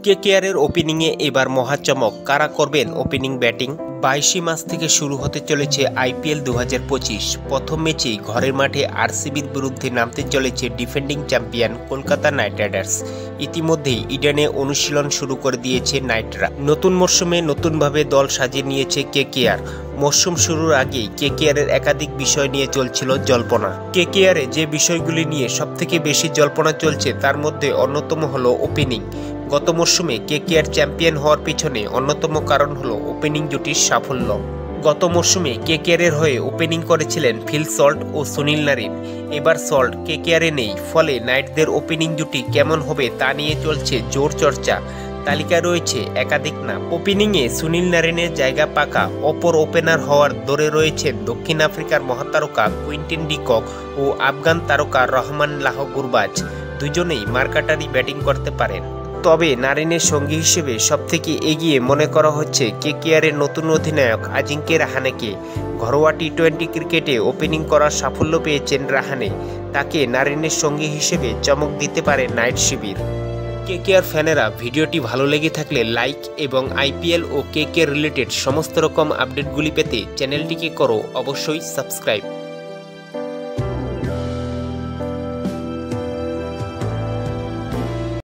কেকেআরের ওপেনিংয়ে এবার মহাচমক, কারা করবেন ওপেনিং ব্যাটিং? 22 মার্চ থেকে শুরু হতে চলেছে আইপিএল 2025। প্রথম ম্যাচেই ঘরের মাঠে আরসিবির বিরুদ্ধে নামতে চলেছে defending champion Kolkata night Riders. ইতিমধ্যেই ইডেনে অনুশীলন শুরু করে দিয়েছে নাইটরা। নতুন মরশুমে নতুনভাবে দল সাজিয়ে নিয়েছে কেকেআর। মরশুম শুরুর আগেই কেকেআরের একাধিক বিষয় নিয়ে চলছিল জল্পনা। কেকেআরে যে বিষয়গুলি নিয়ে সবথেকে বেশি জল্পনা চলছে তার মধ্যে অন্যতম হলো ওপেনিং। গত মরশুমে কেকেআর চ্যাম্পিয়ন হওয়ার পিছনে অন্যতম কারণ হলো ওপেনিং জুটির সাফল্য। গত মরশুমে কেকেআরের হয়ে ওপেনিং করেছিলেন ফিল সল্ট ও সুনীল নারিন। এবার সল্ট কেকেআরে নেই, ফলে নাইটদের ওপেনিং জুটি কেমন হবে তা নিয়ে চলছে জোর চর্চা। তালিকায় রয়েছে একাধিক নাম। ওপেনিংয়ে সুনীল নারিনের জায়গা পাকা অপর ওপেনার হওয়ার দৌড়ে রয়েছেন দক্ষিণ আফ্রিকার মহাতারকা কুইন্টন ডি কক ও আফগান তারকা রহমান লাহ গুরবাজ। দুজনেই মার্কাটারি ব্যাটিং করতে পারেন। তবে নারিনের সঙ্গী হিসেবে সবথেকে এগিয়ে মনে করা হচ্ছে কেকেআরের নতুন অধিনায়ক আজিঙ্কে রাহানেকে। ঘরোয়া টি-20 ক্রিকেটে ওপেনিং করার সাফল্য পেয়েছেন রাহানে। তাকে নারিনের সঙ্গী হিসেবে চমক দিতে পারে নাইট শিবির। কেকেআর ফ্যানেরা ভিডিওটি ভালো লেগে থাকলে লাইক এবং আইপিএল ও কেকেআর রিলেটেড সমস্ত রকম আপডেটগুলি পেতে চ্যানেলটিকে করো অবশ্যই সাবস্ক্রাইব।